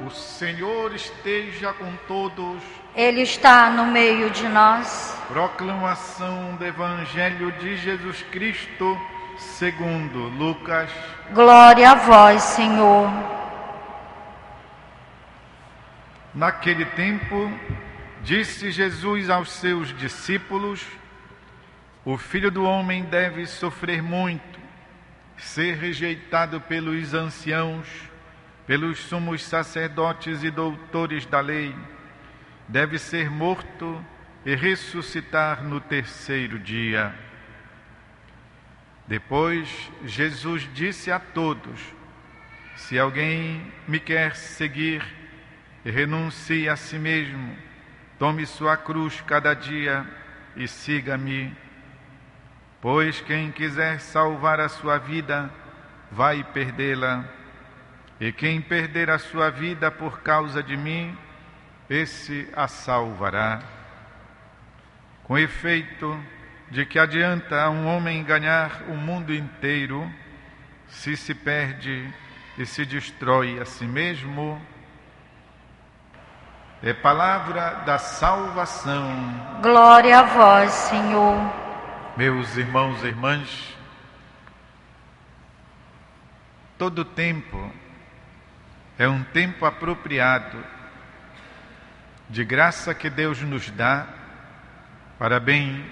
O Senhor esteja com todos. Ele está no meio de nós. Proclamação do Evangelho de Jesus Cristo, segundo Lucas. Glória a vós, Senhor. Naquele tempo, disse Jesus aos seus discípulos: o Filho do Homem deve sofrer muito, ser rejeitado pelos anciãos, pelos sumos sacerdotes e doutores da lei, deve ser morto e ressuscitar no terceiro dia. Depois, Jesus disse a todos: se alguém me quer seguir, renuncie a si mesmo, tome sua cruz cada dia e siga-me. Pois quem quiser salvar a sua vida, vai perdê-la. E quem perder a sua vida por causa de mim, esse a salvará. Com efeito, de que adianta a um homem ganhar o mundo inteiro, se perde e se destrói a si mesmo? É palavra da salvação. Glória a vós, Senhor. Meus irmãos e irmãs, todo tempo é um tempo apropriado de graça que Deus nos dá para bem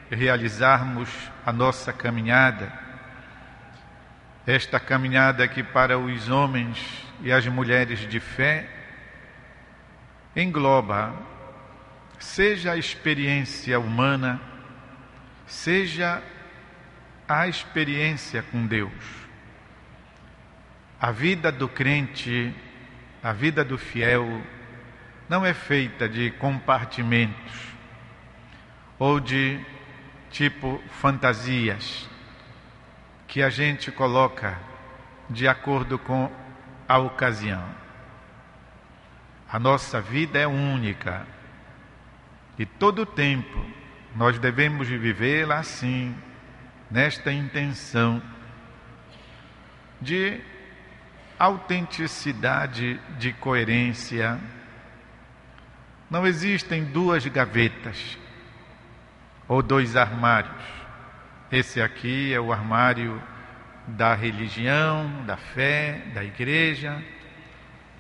realizarmos a nossa caminhada. Esta caminhada que para os homens e as mulheres de fé engloba, seja a experiência humana, seja a experiência com Deus. A vida do crente, a vida do fiel, não é feita de compartimentos ou de tipo fantasias que a gente coloca de acordo com a ocasião. A nossa vida é única e todo o tempo nós devemos vivê-la assim, nesta intenção de autenticidade, de coerência. Não existem duas gavetas ou dois armários. Esse aqui é o armário da religião, da fé, da igreja.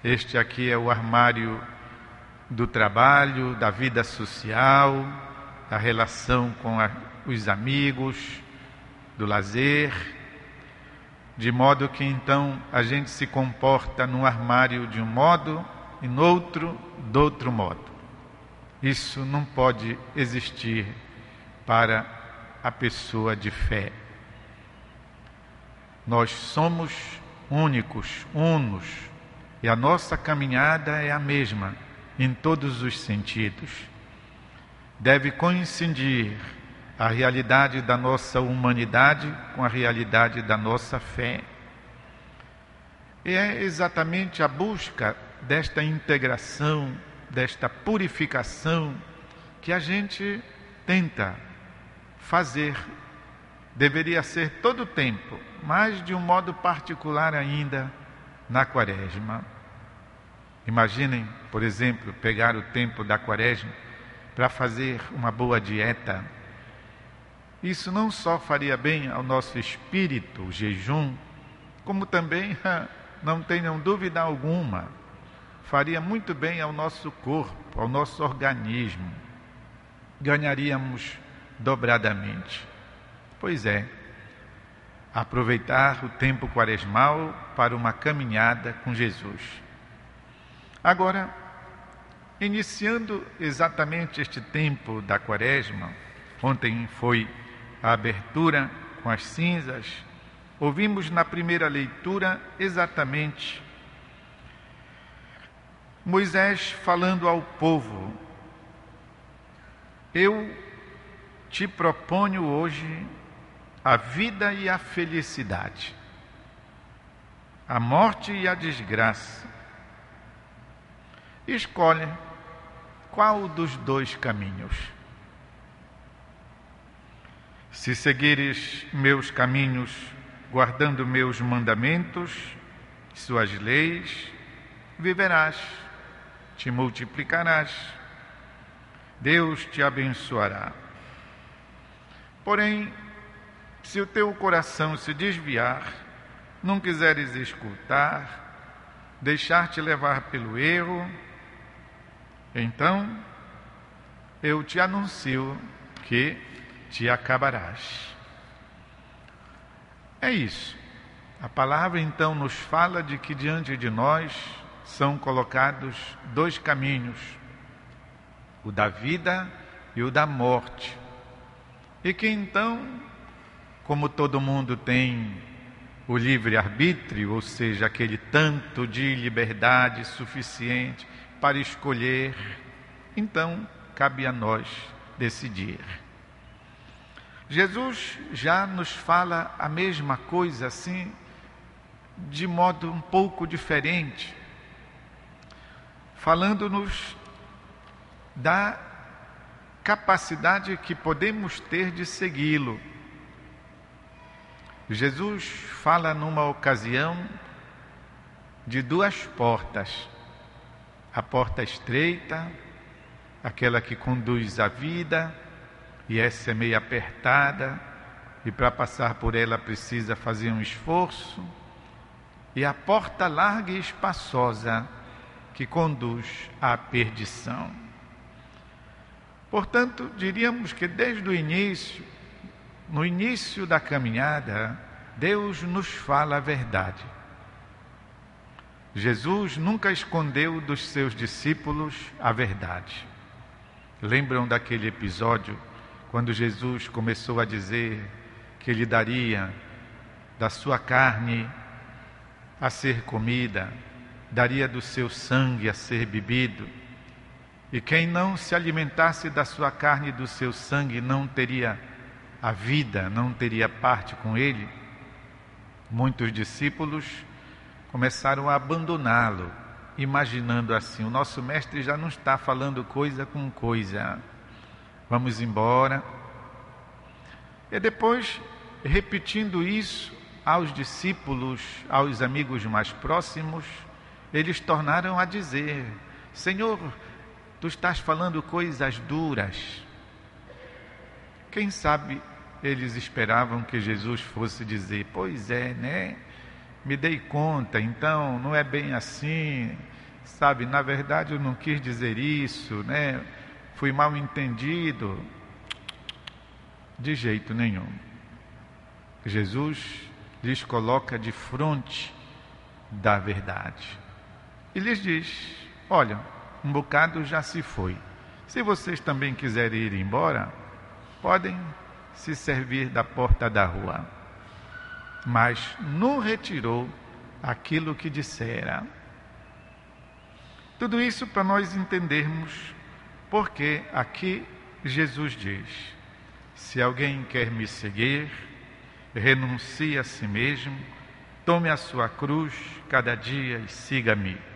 Este aqui é o armário do trabalho, da vida social, da relação com os amigos, do lazer, de modo que então a gente se comporta num armário de um modo e no outro de outro modo. Isso não pode existir para a pessoa de fé. Nós somos únicos, unos, e a nossa caminhada é a mesma em todos os sentidos. Deve coincidir a realidade da nossa humanidade com a realidade da nossa fé. E é exatamente a busca desta integração, desta purificação, que a gente tenta fazer. Deveria ser todo o tempo, mas de um modo particular ainda na Quaresma. Imaginem, por exemplo, pegar o tempo da Quaresma para fazer uma boa dieta. Isso não só faria bem ao nosso espírito, o jejum, como também, não tenham dúvida alguma, faria muito bem ao nosso corpo, ao nosso organismo. Ganharíamos dobradamente. Pois é, aproveitar o tempo quaresmal para uma caminhada com Jesus. Agora, iniciando exatamente este tempo da Quaresma, ontem foi a abertura com as cinzas, ouvimos na primeira leitura exatamente Moisés falando ao povo: eu te proponho hoje a vida e a felicidade, a morte e a desgraça. Escolhe qual dos dois caminhos. Se seguires meus caminhos, guardando meus mandamentos, suas leis, viverás, te multiplicarás, Deus te abençoará. Porém, se o teu coração se desviar, não quiseres escutar, deixar-te levar pelo erro, então eu te anuncio que te acabarás. É isso. A palavra então nos fala de que diante de nós são colocados dois caminhos, o da vida e o da morte. E que então, como todo mundo tem o livre-arbítrio, ou seja, aquele tanto de liberdade suficiente para escolher, então cabe a nós decidir. Jesus já nos fala a mesma coisa assim, de modo um pouco diferente, falando-nos da capacidade que podemos ter de segui-lo. Jesus fala numa ocasião de duas portas, a porta estreita, aquela que conduz à vida, e essa é meio apertada, e para passar por ela precisa fazer um esforço, e a porta larga e espaçosa que conduz à perdição. Portanto, diríamos que desde o início, no início da caminhada, Deus nos fala a verdade. Jesus nunca escondeu dos seus discípulos a verdade. Lembram daquele episódio quando Jesus começou a dizer que Ele daria da sua carne a ser comida, daria do seu sangue a ser bebido, e quem não se alimentasse da sua carne e do seu sangue não teria a vida, não teria parte com Ele? Muitos discípulos começaram a abandoná-lo, imaginando assim: o nosso mestre já não está falando coisa com coisa, vamos embora. E depois, repetindo isso aos discípulos, aos amigos mais próximos, eles tornaram a dizer: Senhor, Tu estás falando coisas duras. Quem sabe eles esperavam que Jesus fosse dizer: pois é, né? Me dei conta, então não é bem assim, sabe? Na verdade eu não quis dizer isso, né? Fui mal entendido. De jeito nenhum. Jesus lhes coloca de frente da verdade e lhes diz: olha, um bocado já se foi. Se vocês também quiserem ir embora, podem se servir da porta da rua. Mas não retirou aquilo que dissera. Tudo isso para nós entendermos porque aqui Jesus diz: se alguém quer me seguir, renuncie a si mesmo, tome a sua cruz cada dia e siga-me.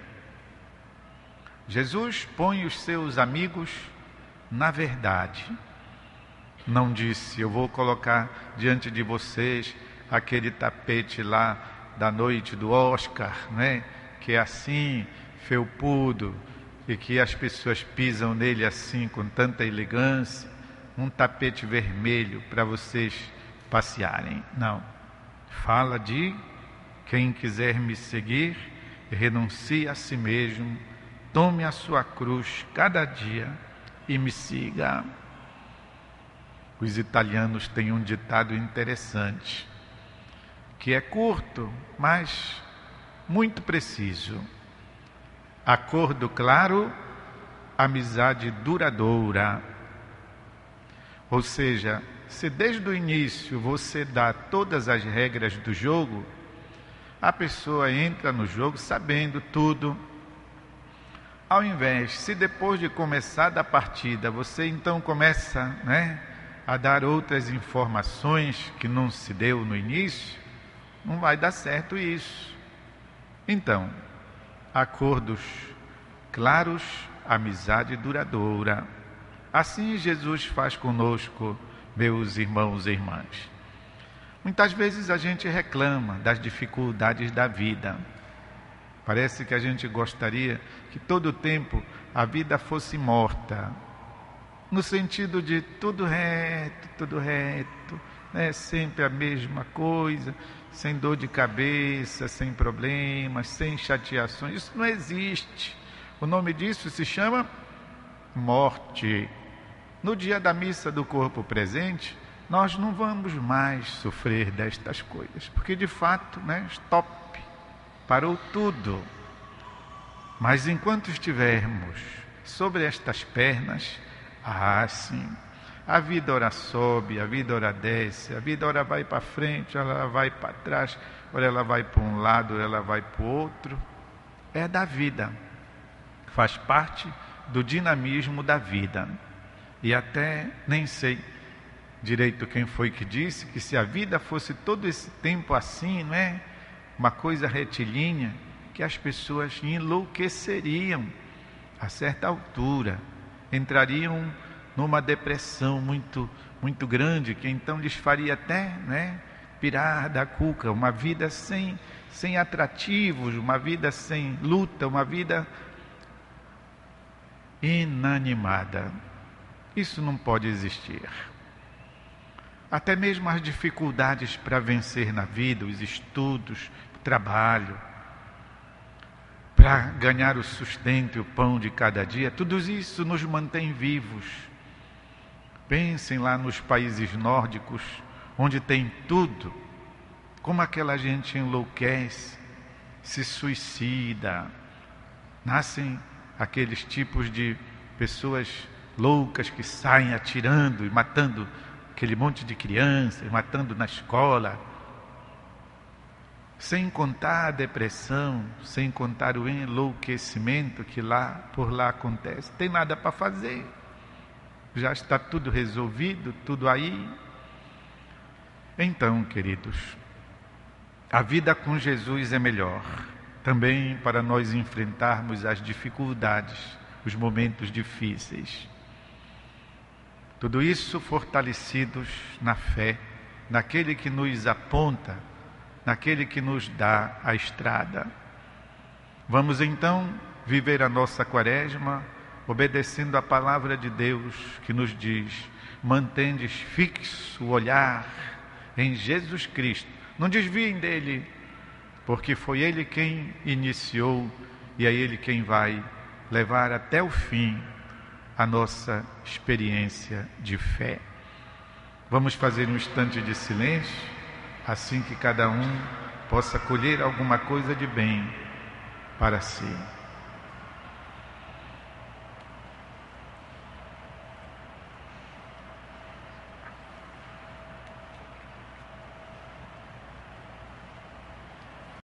Jesus põe os seus amigos na verdade. Não disse: eu vou colocar diante de vocês aquele tapete lá da noite do Oscar, né? Que é assim, felpudo, e que as pessoas pisam nele assim com tanta elegância, um tapete vermelho para vocês passearem. Não. Fala de quem quiser me seguir, renuncie a si mesmo, tome a sua cruz cada dia e me siga. Os italianos têm um ditado interessante, que é curto, mas muito preciso: acordo claro, amizade duradoura. Ou seja, se desde o início você dá todas as regras do jogo, a pessoa entra no jogo sabendo tudo. Ao invés, se depois de começar da partida, você então começa, né, a dar outras informações que não se deu no início, não vai dar certo isso. Então, acordos claros, amizade duradoura. Assim Jesus faz conosco, meus irmãos e irmãs. Muitas vezes a gente reclama das dificuldades da vida. Parece que a gente gostaria que todo o tempo a vida fosse morta, no sentido de tudo reto, né? Sempre a mesma coisa, sem dor de cabeça, sem problemas, sem chateações. Isso não existe. O nome disso se chama morte. No dia da missa do corpo presente, nós não vamos mais sofrer destas coisas, porque de fato, né, stop, parou tudo. Mas enquanto estivermos sobre estas pernas, sim, a vida ora sobe, a vida ora desce, a vida ora vai para frente, ela vai para trás, ora ela vai para um lado, ora ela vai para o outro. É da vida, faz parte do dinamismo da vida. E até nem sei direito quem foi que disse que se a vida fosse todo esse tempo assim, não é? Uma coisa retilínea, que as pessoas enlouqueceriam a certa altura, entrariam numa depressão muito grande, que então lhes faria até, né, pirar da cuca, uma vida sem atrativos, uma vida sem luta, uma vida inanimada. Isso não pode existir. Até mesmo as dificuldades para vencer na vida, os estudos, o trabalho, para ganhar o sustento e o pão de cada dia, tudo isso nos mantém vivos. Pensem lá nos países nórdicos, onde tem tudo, como aquela gente enlouquece, se suicida, nascem aqueles tipos de pessoas loucas que saem atirando e matando aquele monte de crianças, matando na escola, sem contar a depressão, sem contar o enlouquecimento que por lá acontece. Tem nada para fazer, já está tudo resolvido, tudo aí. Então, queridos, a vida com Jesus é melhor, também para nós enfrentarmos as dificuldades, os momentos difíceis. Tudo isso fortalecidos na fé, naquele que nos aponta, naquele que nos dá a estrada. Vamos então viver a nossa quaresma obedecendo a palavra de Deus que nos diz: mantendes fixo o olhar em Jesus Cristo. Não desviem dele, porque foi ele quem iniciou e é ele quem vai levar até o fim a nossa experiência de fé. Vamos fazer um instante de silêncio, assim que cada um possa colher alguma coisa de bem para si.